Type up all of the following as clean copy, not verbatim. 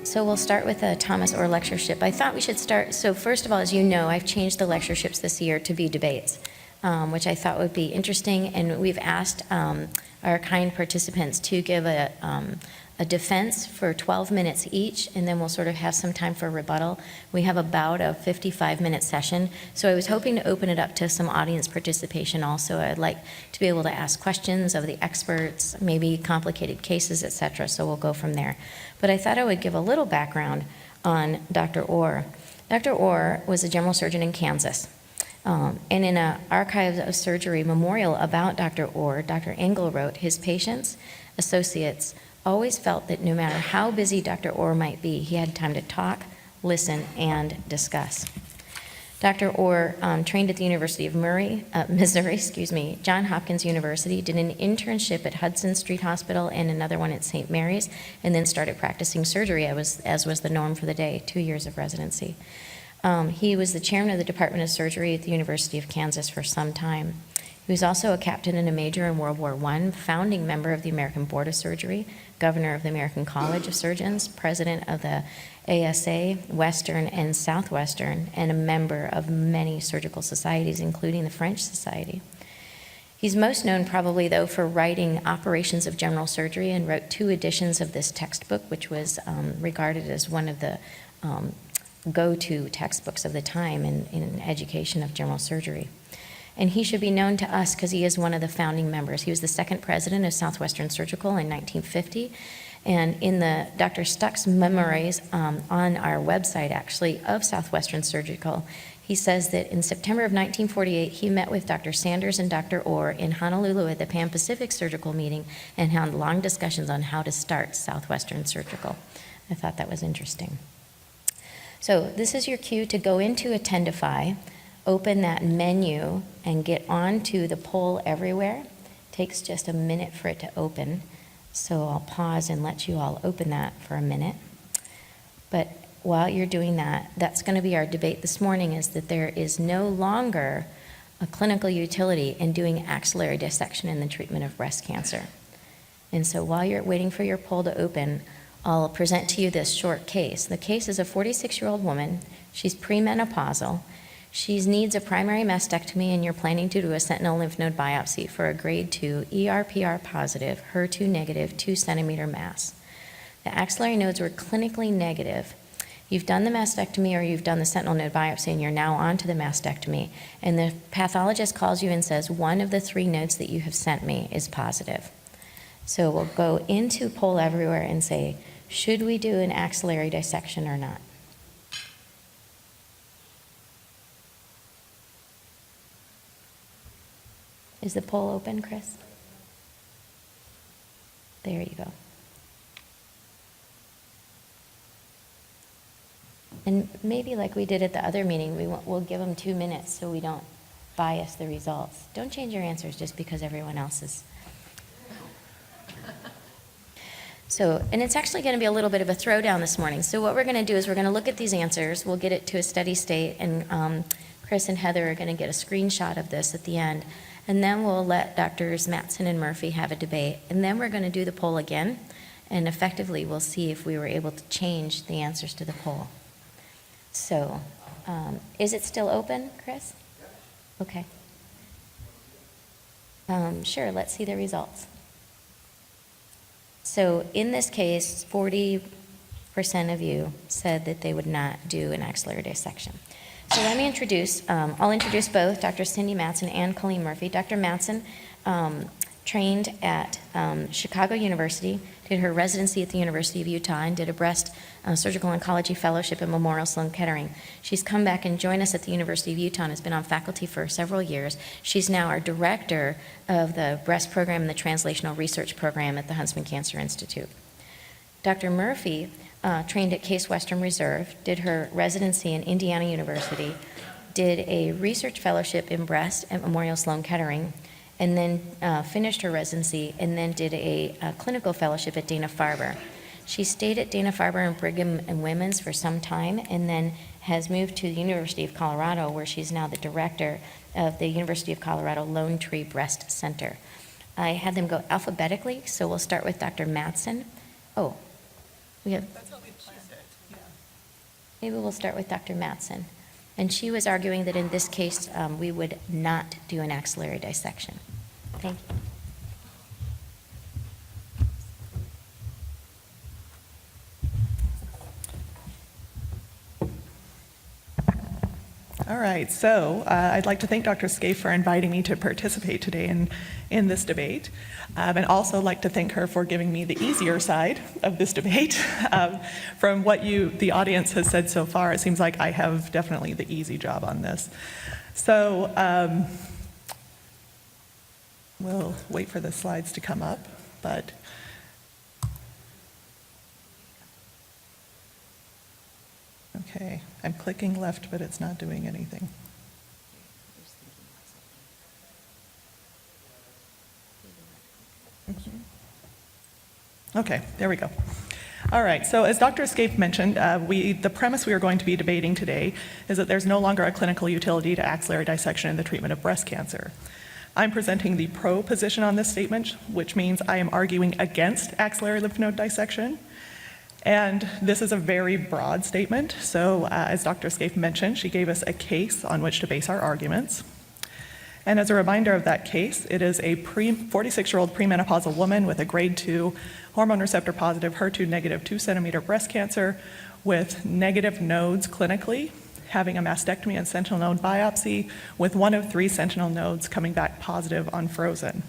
So we'll start with a Thomas Orr lectureship. I thought we should start, so first of all, as you know, I've changed the lectureships this year to be debates, which I thought would be interesting, and we've asked our kind participants to give a defense for 12 minutes each, and then we'll sort of have some time for rebuttal. We have about a 55-minute session, so I was hoping to open it up to some audience participation also. I'd like to be able to ask questions of the experts, maybe complicated cases, etc., so we'll go from there. But I thought I would give a little background on Dr. Orr. Dr. Orr was a general surgeon in Kansas. And in an Archives of Surgery memorial about Dr. Orr, Dr. Engel wrote, his patients, associates, always felt that no matter how busy Dr. Orr might be, he had time to talk, listen, and discuss. Dr. Orr trained at the University of Missouri, Johns Hopkins University, did an internship at Hudson Street Hospital and another one at St. Mary's, and then started practicing surgery as was the norm for the day, 2 years of residency. He was the chairman of the Department of Surgery at the University of Kansas for some time. He was also a captain and a major in World War I, founding member of the American Board of Surgery, governor of the American College of Surgeons, president of the ASA, Western and Southwestern, and a member of many surgical societies, including the French Society. He's most known probably, though, for writing Operations of General Surgery, and wrote 2 editions of this textbook, which was regarded as one of the go-to textbooks of the time in education of general surgery. And he should be known to us because he is one of the founding members. He was the 2nd president of Southwestern Surgical in 1950. And in the Dr. Stuck's memories on our website, actually, of Southwestern Surgical, he says that in September of 1948, he met with Dr. Sanders and Dr. Orr in Honolulu at the Pan-Pacific Surgical Meeting and had long discussions on how to start Southwestern Surgical. I thought that was interesting. So this is your cue to go into Attendify, open that menu, and get onto the poll everywhere. It takes just a minute for it to open, so I'll pause and let you all open that for a minute. But while you're doing that, that's going to be our debate this morning, is that there is no longer a clinical utility in doing axillary dissection in the treatment of breast cancer. And so while you're waiting for your poll to open, I'll present to you this short case. The case is a 46-year-old woman. She's premenopausal. She needs a primary mastectomy, and you're planning to do a sentinel lymph node biopsy for a grade 2 ER/PR positive, HER2 negative 2-centimeter mass. The axillary nodes were clinically negative. You've done the mastectomy or you've done the sentinel node biopsy, and you're now on to the mastectomy. And the pathologist calls you and says, one of the 3 nodes that you have sent me is positive. So we'll go into poll everywhere and say, should we do an axillary dissection or not? Is the poll open, Chris? There you go. And maybe like we did at the other meeting, we'll give them 2 minutes so we don't bias the results. Don't change your answers just because everyone else is. So, and it's actually going to be a little bit of a throwdown this morning. So what we're going to do is we're going to look at these answers. We'll get it to a steady state, and Chris and Heather are going to get a screenshot of this at the end. And then we'll let Drs. Mattson and Murphy have a debate. And then we're going to do the poll again. And effectively, we'll see if we were able to change the answers to the poll. So, is it still open, Chris? Okay. Sure, let's see the results. So in this case, 40% of you said that they would not do an axillary dissection. So let me introduce, I'll introduce both Dr. Cindy Mattson and Colleen Murphy. Dr. Mattson trained at Chicago University, did her residency at the University of Utah, and did a breast surgical oncology fellowship at Memorial Sloan Kettering. She's come back and joined us at the University of Utah and has been on faculty for several years. She's now our director of the breast program and the translational research program at the Huntsman Cancer Institute. Dr. Murphy trained at Case Western Reserve, did her residency in Indiana University, did a research fellowship in breast at Memorial Sloan Kettering, and then finished her residency, and then did a clinical fellowship at Dana-Farber. She stayed at Dana-Farber and Brigham and Women's for some time, and then has moved to the University of Colorado, where she's now the director of the University of Colorado Lone Tree Breast Center. I had them go alphabetically, so we'll start with Dr. Mattson. Oh, we have. That's what she said. Maybe we'll start with Dr. Mattson. And she was arguing that in this case, we would not do an axillary dissection. Thank you. All right, so I'd like to thank Dr. Scaife for inviting me to participate today in this debate, and also like to thank her for giving me the easier side of this debate. From what the audience has said so far, it seems like I have definitely the easy job on this. So we'll wait for the slides to come up, but okay, I'm clicking left, but it's not doing anything. Okay, there we go. All right, so as Dr. Scaife mentioned, the premise we are going to be debating today is that there's no longer a clinical utility to axillary dissection in the treatment of breast cancer. I'm presenting the pro position on this statement, which means I am arguing against axillary lymph node dissection. And this is a very broad statement, so as Dr. Scaife mentioned, she gave us a case on which to base our arguments. And as a reminder of that case, it is a 46-year-old premenopausal woman with a grade 2 hormone receptor positive, HER2 negative 2 centimeter breast cancer with negative nodes clinically, having a mastectomy and sentinel node biopsy with 1 of 3 sentinel nodes coming back positive on frozen.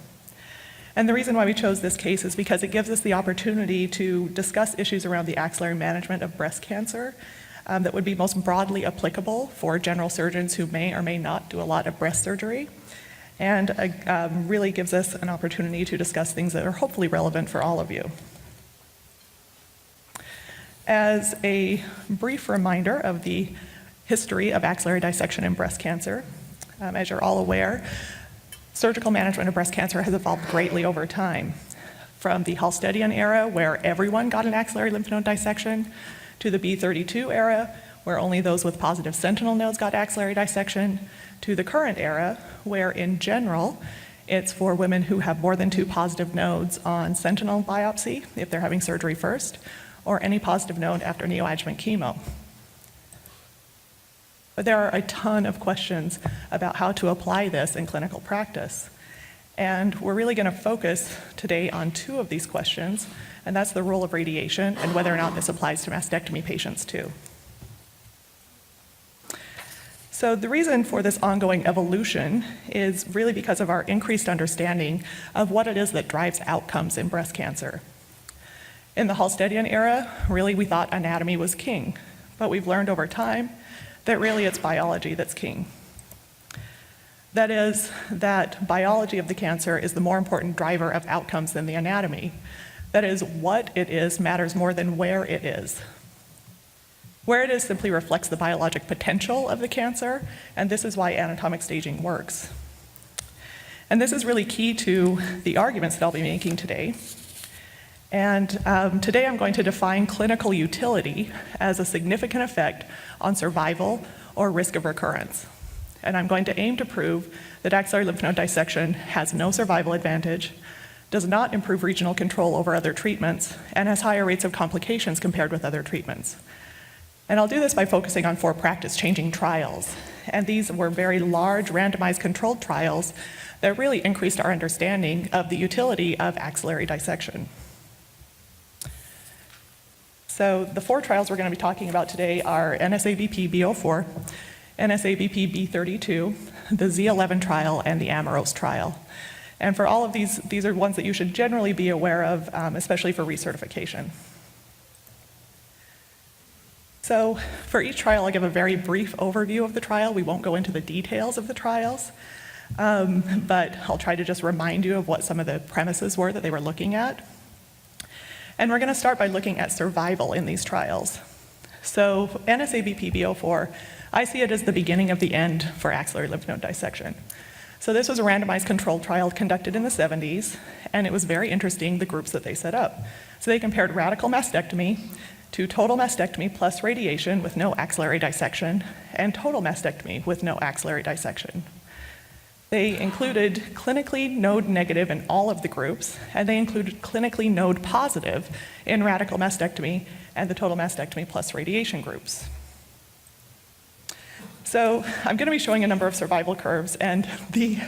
And the reason why we chose this case is because it gives us the opportunity to discuss issues around the axillary management of breast cancer that would be most broadly applicable for general surgeons who may or may not do a lot of breast surgery, and really gives us an opportunity to discuss things that are hopefully relevant for all of you. As a brief reminder of the history of axillary dissection in breast cancer, as you're all aware, surgical management of breast cancer has evolved greatly over time, from the Halstedian era, where everyone got an axillary lymph node dissection, to the B32 era, where only those with positive sentinel nodes got axillary dissection, to the current era, where in general, it's for women who have more than 2 positive nodes on sentinel biopsy, if they're having surgery first, or any positive node after neoadjuvant chemo. But there are a ton of questions about how to apply this in clinical practice. And we're really going to focus today on 2 of these questions, and that's the role of radiation and whether or not this applies to mastectomy patients too. So the reason for this ongoing evolution is really because of our increased understanding of what it is that drives outcomes in breast cancer. In the Halstedian era, really we thought anatomy was king, but we've learned over time that really it's biology that's king. That is, that biology of the cancer is the more important driver of outcomes than the anatomy. That is, what it is matters more than where it is. Where it is simply reflects the biologic potential of the cancer, and this is why anatomic staging works. And this is really key to the arguments that I'll be making today. And today I'm going to define clinical utility as a significant effect on survival or risk of recurrence. And I'm going to aim to prove that axillary lymph node dissection has no survival advantage, does not improve regional control over other treatments, and has higher rates of complications compared with other treatments. And I'll do this by focusing on 4 practice-changing trials. And these were very large, randomized controlled trials that really increased our understanding of the utility of axillary dissection. So the 4 trials we're going to be talking about today are NSABP B04, NSABP B32, the Z11 trial, and the Amoros trial. And for all of these are ones that you should generally be aware of, especially for recertification. So for each trial, I'll give a very brief overview of the trial. We won't go into the details of the trials, but I'll try to just remind you of what some of the premises were that they were looking at. And we're going to start by looking at survival in these trials. So NSABP B04, I see it as the beginning of the end for axillary lymph node dissection. So this was a randomized controlled trial conducted in the 70s, and it was very interesting, the groups that they set up. So they compared radical mastectomy to total mastectomy plus radiation with no axillary dissection, and total mastectomy with no axillary dissection. They included clinically node negative in all of the groups, and they included clinically node positive in radical mastectomy and the total mastectomy plus radiation groups. So I'm going to be showing a number of survival curves, and the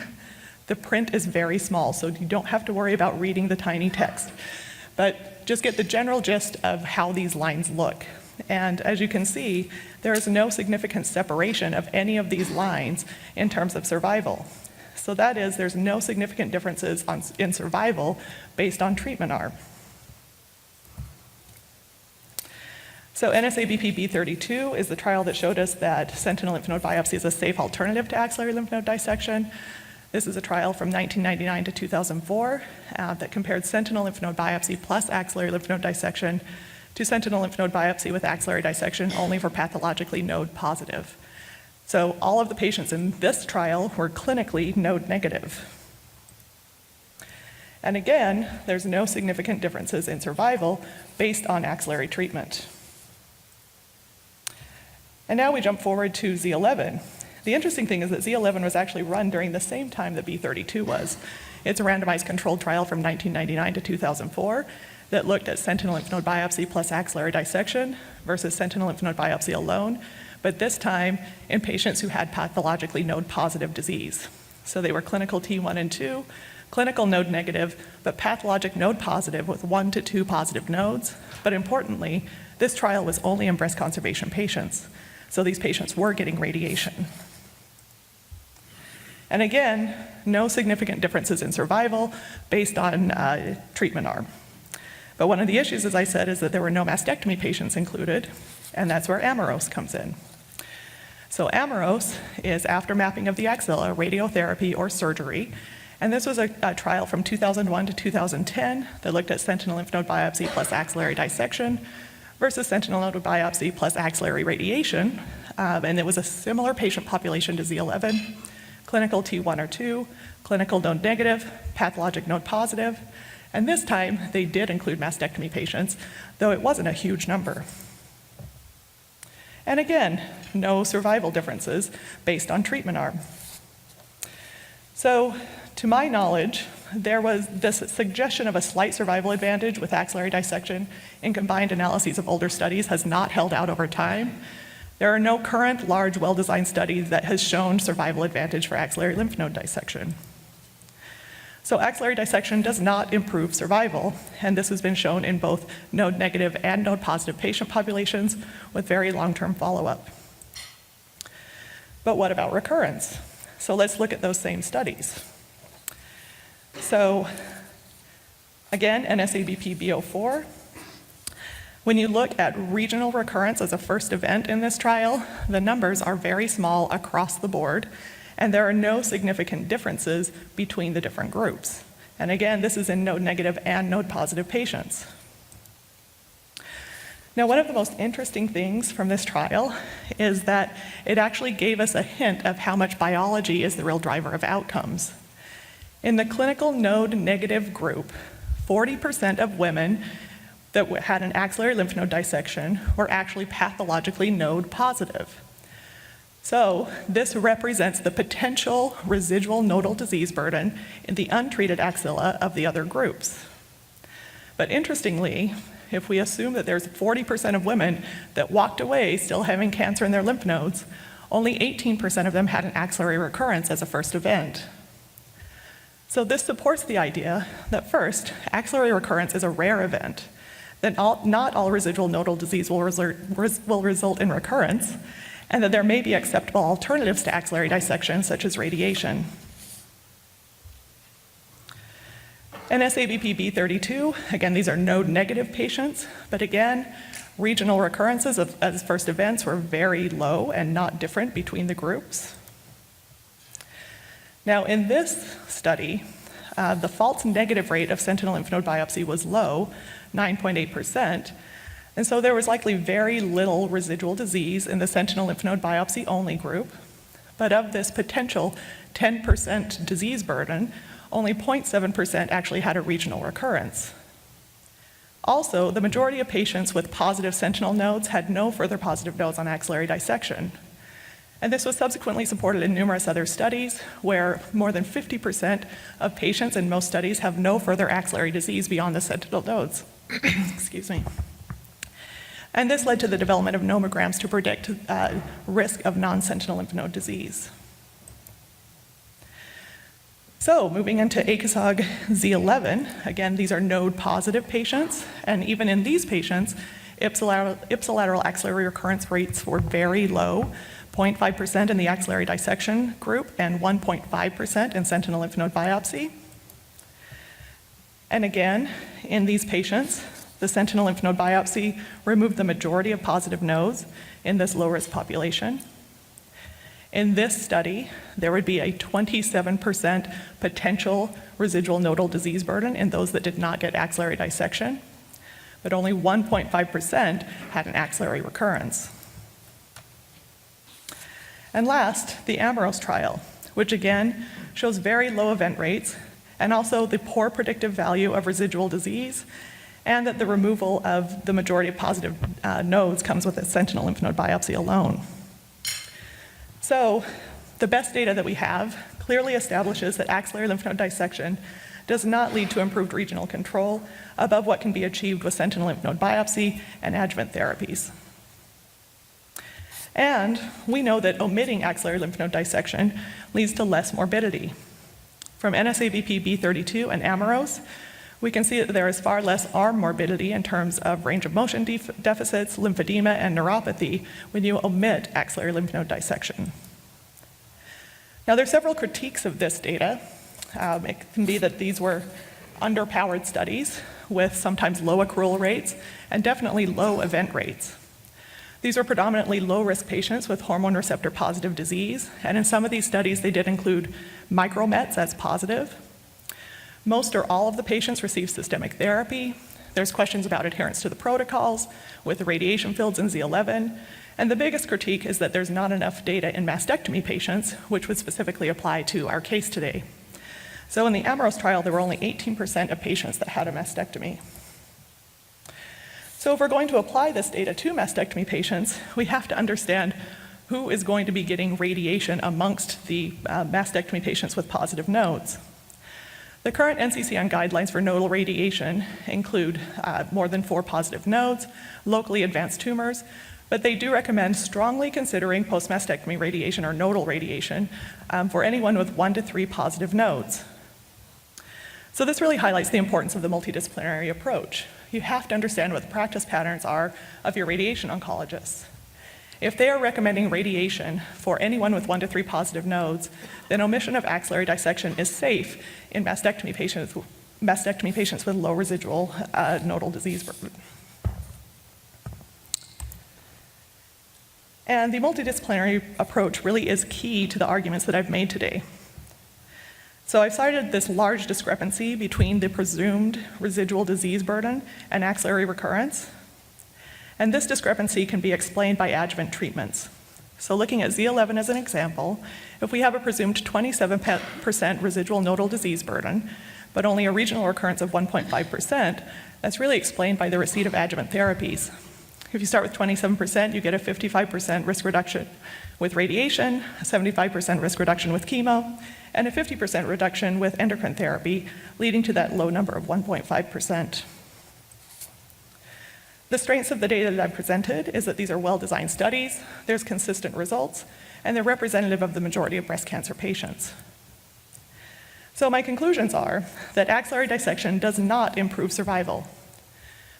print is very small, so you don't have to worry about reading the tiny text. But just get the general gist of how these lines look. And as you can see, there is no significant separation of any of these lines in terms of survival. So that is, there's no significant differences in survival based on treatment arm. So NSABP B32 is the trial that showed us that sentinel lymph node biopsy is a safe alternative to axillary lymph node dissection. This is a trial from 1999 to 2004 that compared sentinel lymph node biopsy plus axillary lymph node dissection to sentinel lymph node biopsy with axillary dissection only for pathologically node positive. So all of the patients in this trial were clinically node negative. And again, there's no significant differences in survival based on axillary treatment. And now we jump forward to Z11. The interesting thing is that Z11 was actually run during the same time that B32 was. It's a randomized controlled trial from 1999 to 2004 that looked at sentinel lymph node biopsy plus axillary dissection versus sentinel lymph node biopsy alone, but this time in patients who had pathologically node positive disease. So they were clinical T1 and 2, clinical node negative, but pathologic node positive with 1 to 2 positive nodes. But importantly, this trial was only in breast conservation patients. So these patients were getting radiation. And again, no significant differences in survival based on treatment arm. But one of the issues, as I said, is that there were no mastectomy patients included, and that's where Ameros comes in. So Ameros is after mapping of the axilla, radiotherapy or surgery, and this was a trial from 2001 to 2010 that looked at sentinel lymph node biopsy plus axillary dissection versus sentinel node biopsy plus axillary radiation, and it was a similar patient population to Z11, clinical T1 or 2, clinical node negative, pathologic node positive, and this time they did include mastectomy patients, though it wasn't a huge number. And again, no survival differences based on treatment arm. So, to my knowledge, there was this suggestion of a slight survival advantage with axillary dissection in combined analyses of older studies has not held out over time. There are no current large, well-designed studies that has shown survival advantage for axillary lymph node dissection. So axillary dissection does not improve survival, and this has been shown in both node negative and node positive patient populations with very long-term follow-up. But what about recurrence? So let's look at those same studies. So again, NSABP B04. When you look at regional recurrence as a first event in this trial, the numbers are very small across the board, and there are no significant differences between the different groups. And again, this is in node negative and node positive patients. Now, one of the most interesting things from this trial is that it actually gave us a hint of how much biology is the real driver of outcomes. In the clinical node negative group, 40% of women that had an axillary lymph node dissection were actually pathologically node positive. So this represents the potential residual nodal disease burden in the untreated axilla of the other groups. But interestingly, if we assume that there's 40% of women that walked away still having cancer in their lymph nodes, only 18% of them had an axillary recurrence as a first event. So this supports the idea that first, axillary recurrence is a rare event, that not all residual nodal disease will result in recurrence, and that there may be acceptable alternatives to axillary dissection, such as radiation. NSABP B32, again, these are node negative patients, but again, regional recurrences as first events were very low and not different between the groups. Now, in this study, the false negative rate of sentinel lymph node biopsy was low, 9.8%, and so there was likely very little residual disease in the sentinel lymph node biopsy only group, but of this potential 10% disease burden, only 0.7% actually had a regional recurrence. Also, the majority of patients with positive sentinel nodes had no further positive nodes on axillary dissection. And this was subsequently supported in numerous other studies where more than 50% of patients in most studies have no further axillary disease beyond the sentinel nodes. Excuse me. And this led to the development of nomograms to predict risk of non-sentinel lymph node disease. So moving into ACOSOG Z11, again, these are node-positive patients, and even in these patients, ipsilateral axillary recurrence rates were very low, 0.5% in the axillary dissection group and 1.5% in sentinel lymph node biopsy. And again, in these patients, the sentinel lymph node biopsy removed the majority of positive nodes in this low-risk population. In this study, there would be a 27% potential residual nodal disease burden in those that did not get axillary dissection, but only 1.5% had an axillary recurrence. And last, the AMAROS trial, which again shows very low event rates and also the poor predictive value of residual disease, and that the removal of the majority of positive nodes comes with a sentinel lymph node biopsy alone. So the best data that we have clearly establishes that axillary lymph node dissection does not lead to improved regional control above what can be achieved with sentinel lymph node biopsy and adjuvant therapies. And we know that omitting axillary lymph node dissection leads to less morbidity. From NSABP B32 and AMAROS, we can see that there is far less arm morbidity in terms of range of motion deficits, lymphedema, and neuropathy when you omit axillary lymph node dissection. Now, there are several critiques of this data. It can be that these were underpowered studies with sometimes low accrual rates and definitely low event rates. These were predominantly low-risk patients with hormone receptor positive disease, and in some of these studies, they did include micromets as positive. Most or all of the patients received systemic therapy. There's questions about adherence to the protocols with the radiation fields in Z11. And the biggest critique is that there's not enough data in mastectomy patients, which would specifically apply to our case today. So in the AMAROS trial, there were only 18% of patients that had a mastectomy. So if we're going to apply this data to mastectomy patients, we have to understand who is going to be getting radiation amongst the mastectomy patients with positive nodes. The current NCCN guidelines for nodal radiation include more than 4 positive nodes, locally advanced tumors, but they do recommend strongly considering post-mastectomy radiation or nodal radiation for anyone with 1 to 3 positive nodes. So this really highlights the importance of the multidisciplinary approach. You have to understand what the practice patterns are of your radiation oncologists. If they are recommending radiation for anyone with 1 to 3 positive nodes, then omission of axillary dissection is safe in mastectomy patients with low residual nodal disease burden. And the multidisciplinary approach really is key to the arguments that I've made today. So I've cited this large discrepancy between the presumed residual disease burden and axillary recurrence. And this discrepancy can be explained by adjuvant treatments. So looking at Z11 as an example, if we have a presumed 27% residual nodal disease burden, but only a regional recurrence of 1.5%, that's really explained by the receipt of adjuvant therapies. If you start with 27%, you get a 55% risk reduction with radiation, a 75% risk reduction with chemo, and a 50% reduction with endocrine therapy, leading to that low number of 1.5%. The strengths of the data that I've presented is that these are well-designed studies, there's consistent results, and they're representative of the majority of breast cancer patients. So my conclusions are that axillary dissection does not improve survival,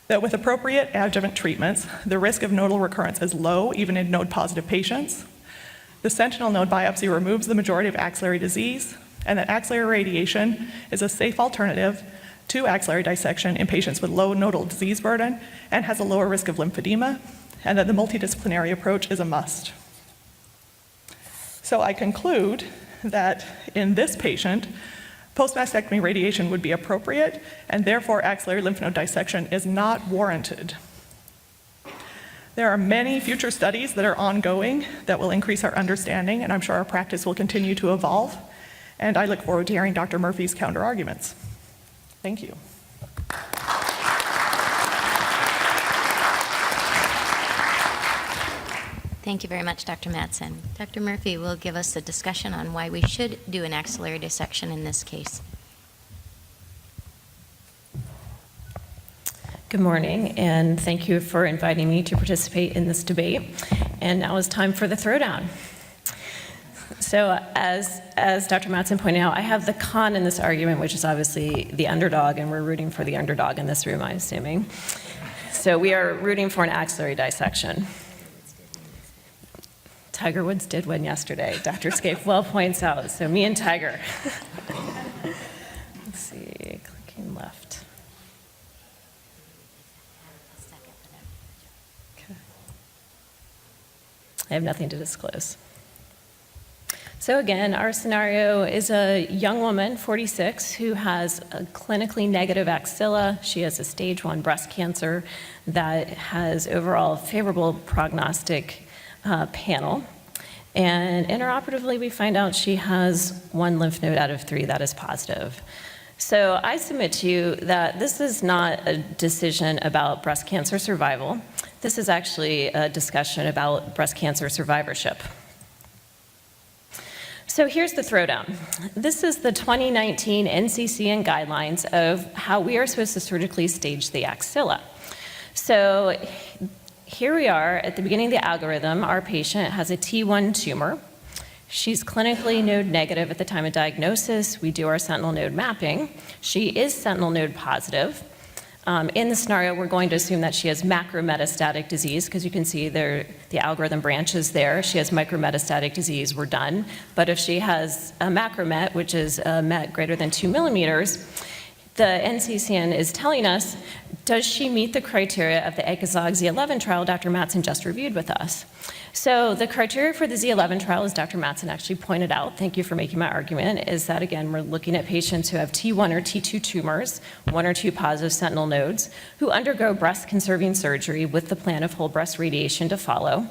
that with appropriate adjuvant treatments, the risk of nodal recurrence is low, even in node-positive patients. The sentinel node biopsy removes the majority of axillary disease, and that axillary radiation is a safe alternative to axillary dissection in patients with low nodal disease burden and has a lower risk of lymphedema, and that the multidisciplinary approach is a must. So I conclude that in this patient, post-mastectomy radiation would be appropriate, and therefore axillary lymph node dissection is not warranted. There are many future studies that are ongoing that will increase our understanding, and I'm sure our practice will continue to evolve. And I look forward to hearing Dr. Murphy's counterarguments. Thank you. Thank you very much, Dr. Madsen. Dr. Murphy will give us a discussion on why we should do an axillary dissection in this case. Good morning, and thank you for inviting me to participate in this debate. And now is time for the throwdown. So as Dr. Mattson pointed out, I have the con in this argument, which is obviously the underdog, and we're rooting for the underdog in this room, I'm assuming. So we are rooting for an axillary dissection. Tiger Woods did win yesterday. Dr. Scape well points out. So me and Tiger. Let's see, clicking left. Okay. I have nothing to disclose. So again, our scenario is a young woman, 46, who has a clinically negative axilla. She has a stage 1 breast cancer that has overall favorable prognostic panel. And intraoperatively, we find out she has 1 lymph node out of 3 that is positive. So I submit to you that this is not a decision about breast cancer survival. This is actually a discussion about breast cancer survivorship. So here's the throwdown. This is the 2019 NCCN guidelines of how we are supposed to surgically stage the axilla. So here we are at the beginning of the algorithm. Our patient has a T1 tumor. She's clinically node negative at the time of diagnosis. We do our sentinel node mapping. She is sentinel node positive. In the scenario, we're going to assume that she has macrometastatic disease, because you can see there, the algorithm branches there. She has micrometastatic disease, we're done. But if she has a macromet, which is a met greater than 2 millimeters, the NCCN is telling us, does she meet the criteria of the ECOSOG Z11 trial Dr. Mattson just reviewed with us? So the criteria for the Z11 trial, as Dr. Mattson actually pointed out, thank you for making my argument, is that, again, we're looking at patients who have T1 or T2 tumors, 1 or 2 positive sentinel nodes, who undergo breast-conserving surgery with the plan of whole breast radiation to follow.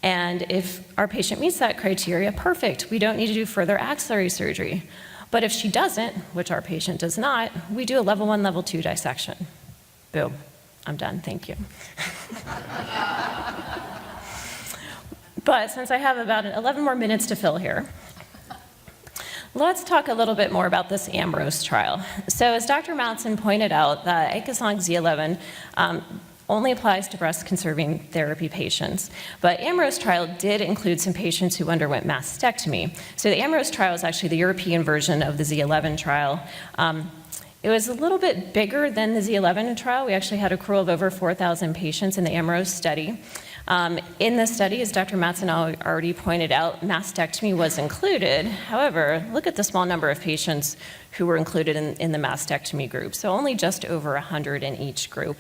And if our patient meets that criteria, perfect. We don't need to do further axillary surgery. But if she doesn't, which our patient does not, we do a level 1, level 2 dissection. Boom. I'm done. Thank you. But since I have about 11 more minutes to fill here, let's talk a little bit more about this AMROS trial. So as Dr. Mattson pointed out, the ECOSOG Z11 only applies to breast-conserving therapy patients. But AMROS trial did include some patients who underwent mastectomy. So the AMROS trial is actually the European version of the Z11 trial. It was a little bit bigger than the Z11 trial. We actually had a accrual of over 4,000 patients in the AMROS study. In the study, as Dr. Mattson already pointed out, mastectomy was included. However, look at the small number of patients who were included in the mastectomy group. So only just over 100 in each group.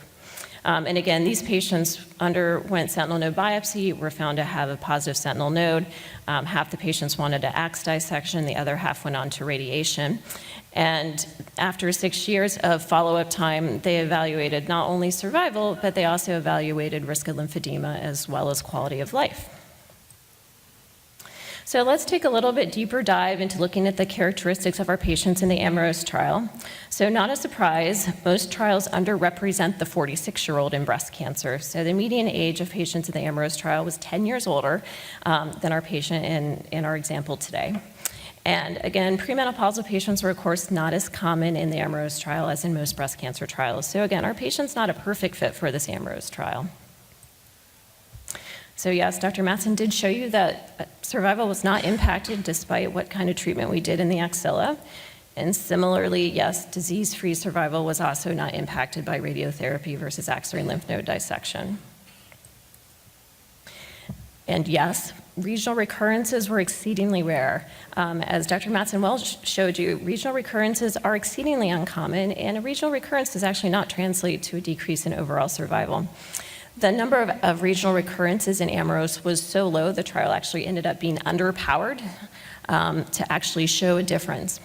And again, these patients underwent sentinel node biopsy, were found to have a positive sentinel node. Half the patients wanted an axe dissection, the other half went on to radiation. And after 6 years of follow-up time, they evaluated not only survival, but they also evaluated risk of lymphedema as well as quality of life. So let's take a little bit deeper dive into looking at the characteristics of our patients in the AMROS trial. So not a surprise, most trials underrepresent the 46-year-old in breast cancer. So the median age of patients in the AMROS trial was 10 years older than our patient in our example today. And again, premenopausal patients were, of course, not as common in the AMROS trial as in most breast cancer trials. So again, our patient's not a perfect fit for this AMROS trial. So yes, Dr. Mattson did show you that survival was not impacted despite what kind of treatment we did in the axilla. And similarly, yes, disease-free survival was also not impacted by radiotherapy versus axillary lymph node dissection. And yes, regional recurrences were exceedingly rare. As Dr. Mattson well showed you, regional recurrences are exceedingly uncommon, and a regional recurrence does actually not translate to a decrease in overall survival. The number of regional recurrences in AMROS was so low, the trial actually ended up being underpowered to actually show a difference.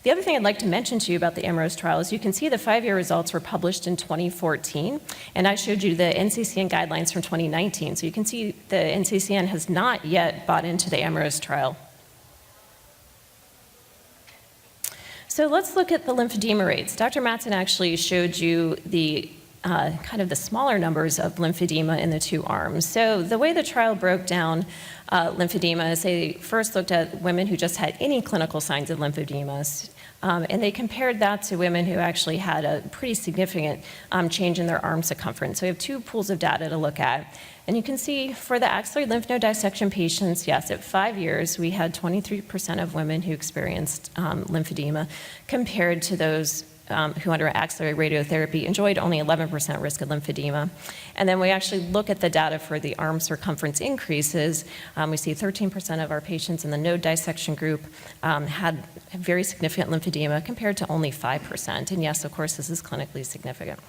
The other thing I'd like to mention to you about the AMROS trial is you can see the 5-year results were published in 2014, and I showed you the NCCN guidelines from 2019. So you can see the NCCN has not yet bought into the AMROS trial. So let's look at the lymphedema rates. Dr. Mattson actually showed you the kind of the smaller numbers of lymphedema in the two arms. So the way the trial broke down lymphedema is they first looked at women who just had any clinical signs of lymphedema, And they compared that to women who actually had a pretty significant change in their arm circumference. So we have two pools of data to look at. And you can see for the axillary lymph node dissection patients, yes, at 5 years, we had 23% of women who experienced lymphedema, compared to those who under axillary radiotherapy enjoyed only 11% risk of lymphedema. And then we actually look at the data for the arm circumference increases. We see 13% of our patients in the node dissection group had very significant lymphedema, compared to only 5%. And yes, of course, this is clinically significant.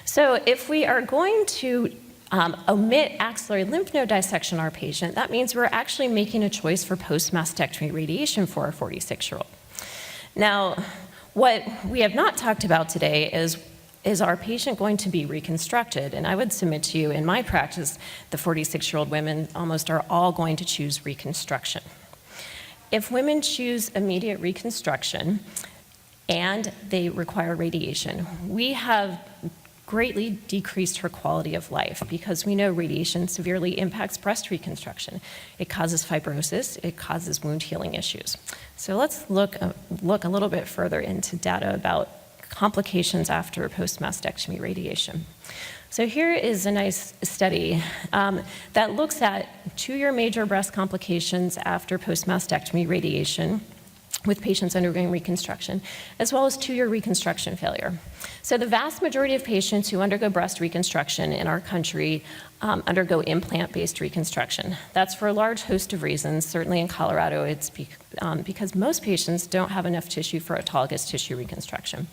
So if we are going to omit axillary lymph node dissection in our patient, that means we're actually making a choice for post-mastectomy radiation for our 46-year-old. Now, what we have not talked about today is our patient going to be reconstructed? And I would submit to you, in my practice, the 46-year-old women almost are all going to choose reconstruction. If women choose immediate reconstruction and they require radiation, we have greatly decreased her quality of life, because we know radiation severely impacts breast reconstruction. It causes fibrosis, it causes wound healing issues. So let's look a little bit further into data about complications after post-mastectomy radiation. So here is a nice study that looks at 2-year major breast complications after post-mastectomy radiation with patients undergoing reconstruction, as well as 2-year reconstruction failure. So the vast majority of patients who undergo breast reconstruction in our country undergo implant-based reconstruction. That's for a large host of reasons. Certainly in Colorado, it's because most patients don't have enough tissue for autologous tissue reconstruction.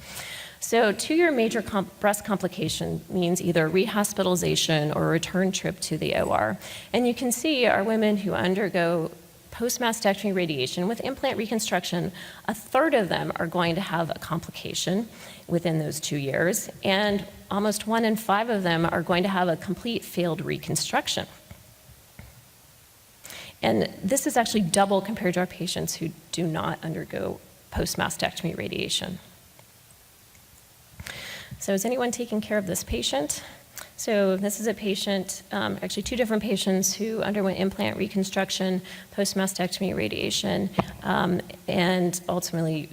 So 2-year major breast complication means either rehospitalization or a return trip to the OR. And you can see our women who undergo post-mastectomy radiation with implant reconstruction, a third of them are going to have a complication within those 2 years, and almost 1 in 5 of them are going to have a complete failed reconstruction. And this is actually double compared to our patients who do not undergo post-mastectomy radiation. So is anyone taking care of this patient? So this is a patient, actually 2 different patients who underwent implant reconstruction, post-mastectomy radiation, and ultimately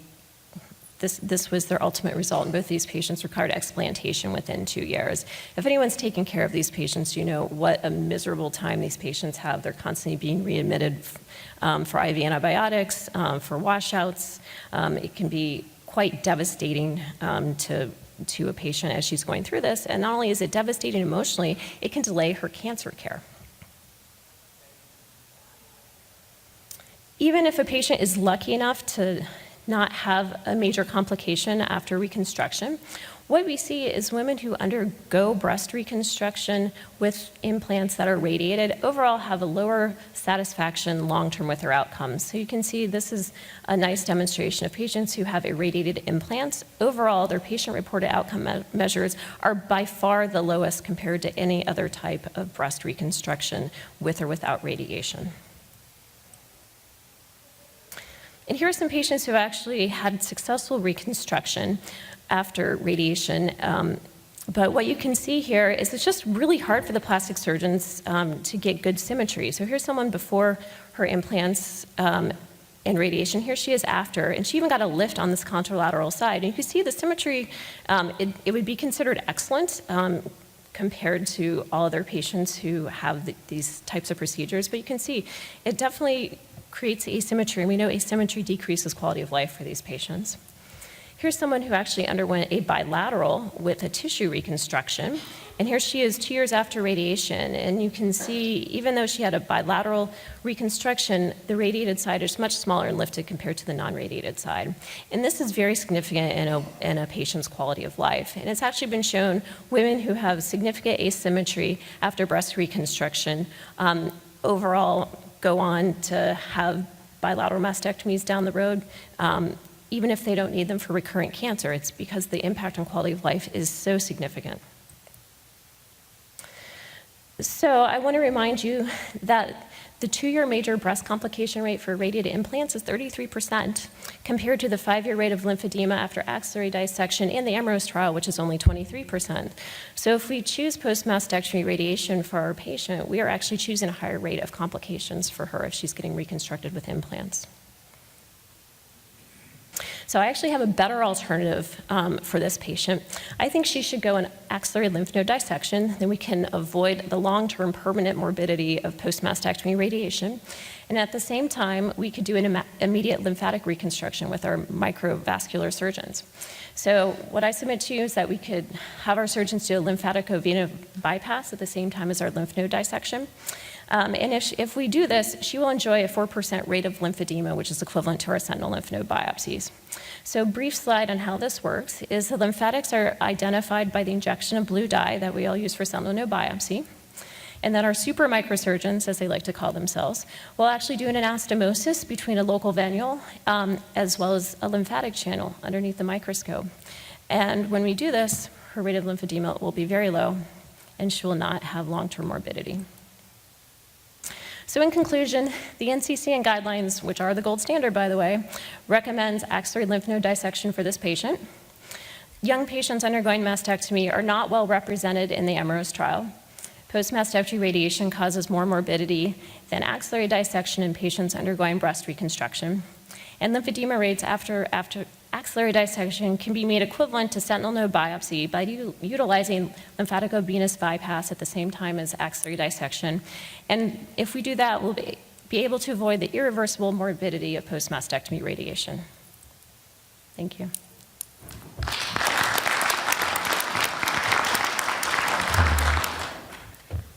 this was their ultimate result. And both these patients required explantation within 2 years. If anyone's taking care of these patients, you know what a miserable time these patients have. They're constantly being readmitted for IV antibiotics, for washouts. It can be quite devastating to a patient as she's going through this. And not only is it devastating emotionally, it can delay her cancer care. Even if a patient is lucky enough to not have a major complication after reconstruction, what we see is women who undergo breast reconstruction with implants that are radiated overall have a lower satisfaction long-term with their outcomes. So you can see this is a nice demonstration of patients who have irradiated implants. Overall, their patient-reported outcome measures are by far the lowest compared to any other type of breast reconstruction with or without radiation. And here are some patients who actually had successful reconstruction after radiation. But what you can see here is it's just really hard for the plastic surgeons to get good symmetry. So here's someone before her implants and radiation. Here she is after, and she even got a lift on this contralateral side. And you can see the symmetry, it would be considered excellent compared to all other patients who have these types of procedures. But you can see it definitely creates asymmetry, and we know asymmetry decreases quality of life for these patients. Here's someone who actually underwent a bilateral with a tissue reconstruction, and here she is 2 years after radiation, and you can see even though she had a bilateral reconstruction, the radiated side is much smaller and lifted compared to the non-radiated side. And this is very significant in a patient's quality of life. And it's actually been shown women who have significant asymmetry after breast reconstruction overall go on to have bilateral mastectomies down the road, even if they don't need them for recurrent cancer. It's because the impact on quality of life is so significant. So I want to remind you that the 2-year major breast complication rate for radiated implants is 33%, compared to the 5-year rate of lymphedema after axillary dissection in the Ambrose trial, which is only 23%. So if we choose post-mastectomy radiation for our patient, we are actually choosing a higher rate of complications for her if she's getting reconstructed with implants. So I actually have a better alternative for this patient. I think she should go an axillary lymph node dissection, then we can avoid the long-term permanent morbidity of post-mastectomy radiation. And at the same time, we could do an immediate lymphatic reconstruction with our microvascular surgeons. So what I submit to you is that we could have our surgeons do a lymphaticovenous bypass at the same time as our lymph node dissection. And if we do this, she will enjoy a 4% rate of lymphedema, which is equivalent to our sentinel lymph node biopsies. So brief slide on how this works is the lymphatics are identified by the injection of blue dye that we all use for sentinel node biopsy. And then our super microsurgeons, as they like to call themselves, will actually do an anastomosis between a local venule as well as a lymphatic channel underneath the microscope. And when we do this, her rate of lymphedema will be very low, and she will not have long-term morbidity. So in conclusion, the NCCN guidelines, which are the gold standard, by the way, recommends axillary lymph node dissection for this patient. Young patients undergoing mastectomy are not well represented in the EMERALD trial. Post-mastectomy radiation causes more morbidity than axillary dissection in patients undergoing breast reconstruction. And lymphedema rates after axillary dissection can be made equivalent to sentinel node biopsy by utilizing lymphaticovenous bypass at the same time as axillary dissection. And if we do that, we'll be able to avoid the irreversible morbidity of post-mastectomy radiation. Thank you.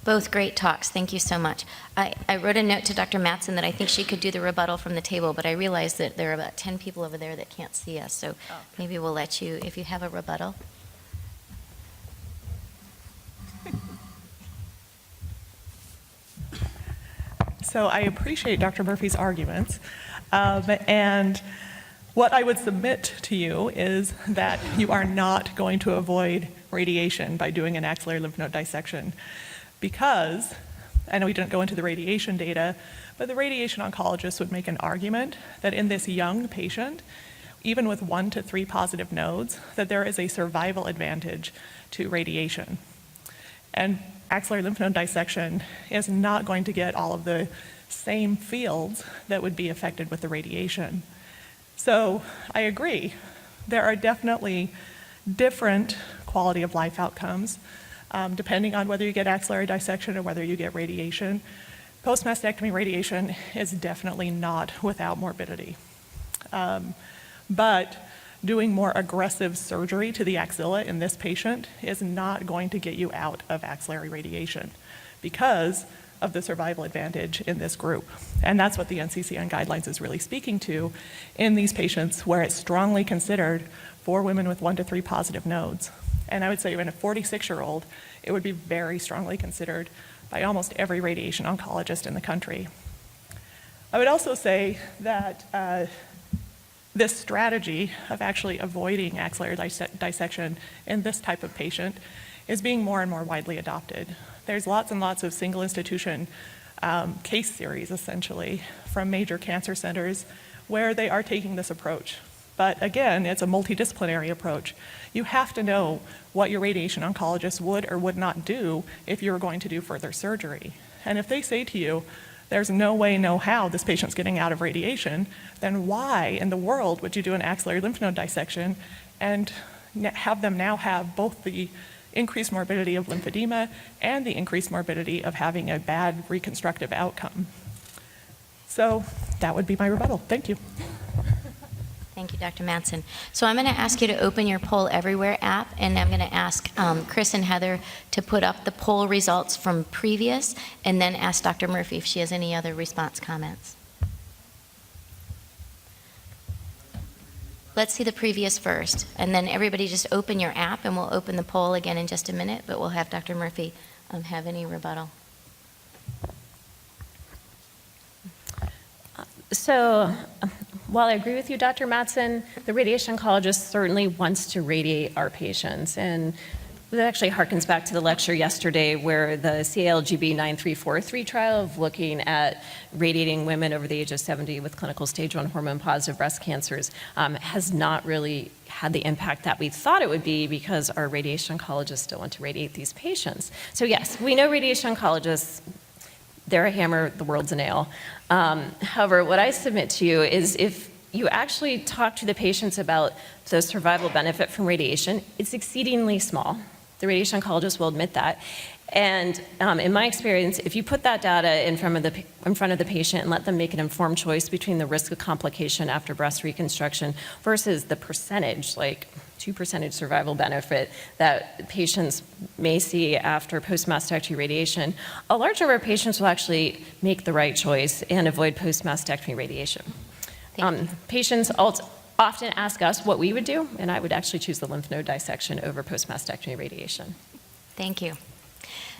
Both great talks. Thank you so much. I wrote a note to Dr. Mattson that I think she could do the rebuttal from the table, but I realized that there are about 10 people over there that can't see us, so maybe we'll let you, if you have a rebuttal. So I appreciate Dr. Murphy's arguments, and what I would submit to you is that you are not going to avoid radiation by doing an axillary lymph node dissection because, I know we didn't go into the radiation data, but the radiation oncologist would make an argument that in this young patient, even with 1 to 3 positive nodes, that there is a survival advantage to radiation. And axillary lymph node dissection is not going to get all of the same fields that would be affected with the radiation. So I agree, there are definitely different quality of life outcomes depending on whether you get axillary dissection or whether you get radiation. Post-mastectomy radiation is definitely not without morbidity. But doing more aggressive surgery to the axilla in this patient is not going to get you out of axillary radiation because of the survival advantage in this group. And that's what the NCCN guidelines is really speaking to in these patients where it's strongly considered for women with 1 to 3 positive nodes. And I would say in a 46-year-old, it would be very strongly considered by almost every radiation oncologist in the country. I would also say that this strategy of actually avoiding axillary dissection in this type of patient is being more and more widely adopted. There's lots and lots of single institution case series, essentially, from major cancer centers where they are taking this approach. But again, it's a multidisciplinary approach. You have to know what your radiation oncologist would or would not do if you were going to do further surgery. And if they say to you, there's no way, no how this patient's getting out of radiation, then why in the world would you do an axillary lymph node dissection and have them now have both the increased morbidity of lymphedema and the increased morbidity of having a bad reconstructive outcome? So that would be my rebuttal. Thank you. Thank you, Dr. Mattson. So I'm going to ask you to open your Poll Everywhere app, and I'm going to ask Chris and Heather to put up the poll results from previous, and then ask Dr. Murphy if she has any other response comments. Let's see the previous first, and then everybody just open your app, and we'll open the poll again in just a minute, but we'll have Dr. Murphy have any rebuttal. So while I agree with you, Dr. Mattson, the radiation oncologist certainly wants to radiate our patients. And it actually harkens back to the lecture yesterday where the CALGB 9343 trial of looking at radiating women over the age of 70 with clinical stage 1 hormone-positive breast cancers has not really had the impact that we thought it would be because our radiation oncologists still want to radiate these patients. So yes, we know radiation oncologists, they're a hammer, the world's a nail. However, what I submit to you is if you actually talk to the patients about the survival benefit from radiation, it's exceedingly small. The radiation oncologist will admit that. And in my experience, if you put that data in front of the patient and let them make an informed choice between the risk of complication after breast reconstruction versus the percentage, like 2% survival benefit that patients may see after post-mastectomy radiation, a large number of patients will actually make the right choice and avoid post-mastectomy radiation. Patients often ask us what we would do, and I would actually choose the lymph node dissection over post-mastectomy radiation. Thank you.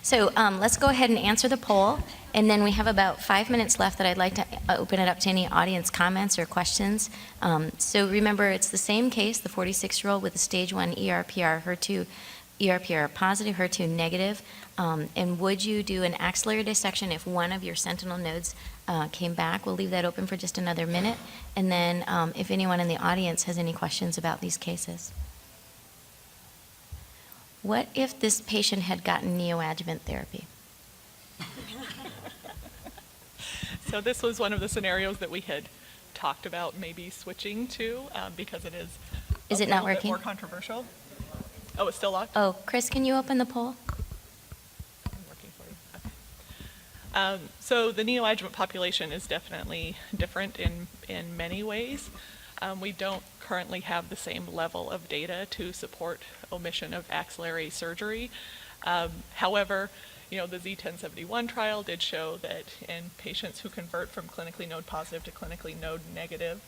So let's go ahead and answer the poll, and then we have about 5 minutes left that I'd like to open it up to any audience comments or questions. So remember, it's the same case, the 46-year-old with a stage 1 ER/PR, ER/PR positive, HER2 negative. And would you do an axillary dissection if one of your sentinel nodes came back? We'll leave that open for just another minute. And then if anyone in the audience has any questions about these cases. What if this patient had gotten neoadjuvant therapy? So this was one of the scenarios that we had talked about maybe switching to because it is Is it not a little bit working? more controversial. Oh, it's still locked? Oh, Chris, can you open the poll? I'm working for you. Okay. So the neoadjuvant population is definitely different in many ways. We don't currently have the same level of data to support omission of axillary surgery. However, the Z1071 trial did show that in patients who convert from clinically node positive to clinically node negative,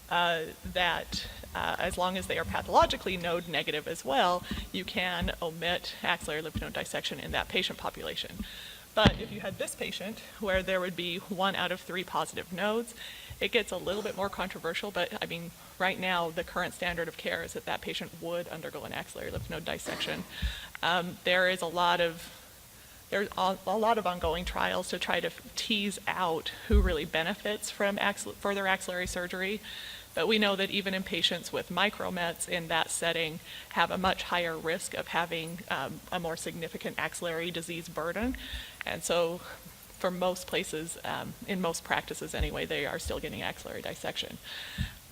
that as long as they are pathologically node negative as well, you can omit axillary lymph node dissection in that patient population. But if you had this patient where there would be 1 out of 3 positive nodes, it gets a little bit more controversial, but I mean, right now, the current standard of care is that that patient would undergo an axillary lymph node dissection. There's a lot of ongoing trials to try to tease out who really benefits from further axillary surgery. But we know that even in patients with micromets in that setting have a much higher risk of having a more significant axillary disease burden. And so for most places, in most practices anyway, they are still getting axillary dissection.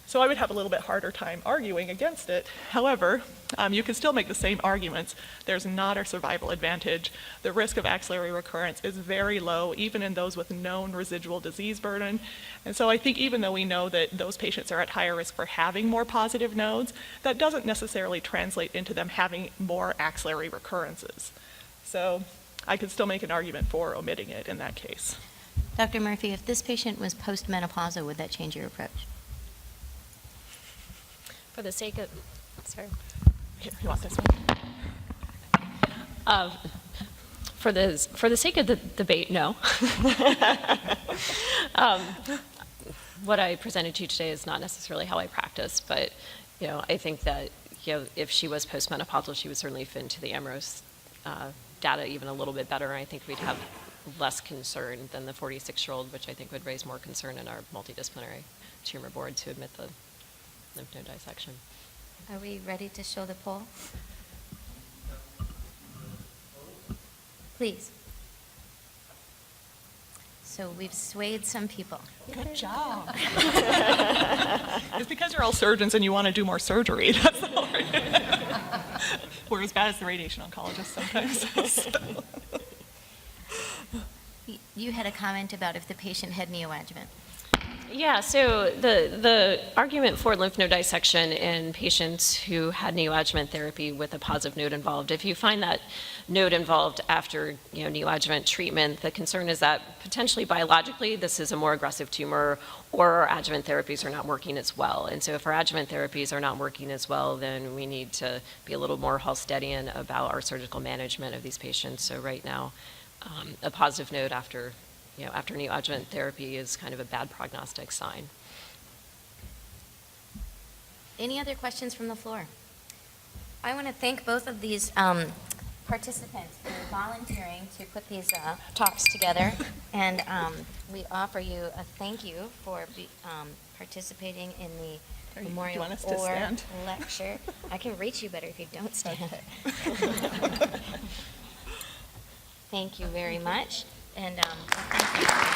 So I would have a little bit harder time arguing against it. However, you can still make the same arguments. There's not a survival advantage. The risk of axillary recurrence is very low, even in those with known residual disease burden. And so I think even though we know that those patients are at higher risk for having more positive nodes, that doesn't necessarily translate into them having more axillary recurrences. So I could still make an argument for omitting it in that case. Dr. Murphy, if this patient was postmenopausal, would that change your approach? For the sake of, sorry. Here, you want this one? For the sake of the debate, no. What I presented to you today is not necessarily how I practice, but I think that if she was postmenopausal, she would certainly fit into the AMROS data even a little bit better, and I think we'd have less concern than the 46-year-old, which I think would raise more concern in our multidisciplinary tumor board to admit the lymph node dissection. Are we ready to show the poll? Please. So we've swayed some people. Good job. It's because you're all surgeons and you want to do more surgery. That's all right. We're as bad as the radiation oncologists sometimes. So. You had a comment about if the patient had neoadjuvant. Yeah, so the argument for lymph node dissection in patients who had neoadjuvant therapy with a positive node involved, if you find that node involved after neoadjuvant treatment, the concern is that potentially biologically this is a more aggressive tumor or our adjuvant therapies are not working as well. And so if our adjuvant therapies are not working as well, then we need to be a little more Halstedian about our surgical management of these patients. So right now, a positive node after neoadjuvant therapy is kind of a bad prognostic sign. Any other questions from the floor? I want to thank both of these participants for volunteering to put these talks together, and we offer you a thank you for participating in the Memorial Orr lecture. I can reach you better if you don't stand. Thank you very much. And thank you.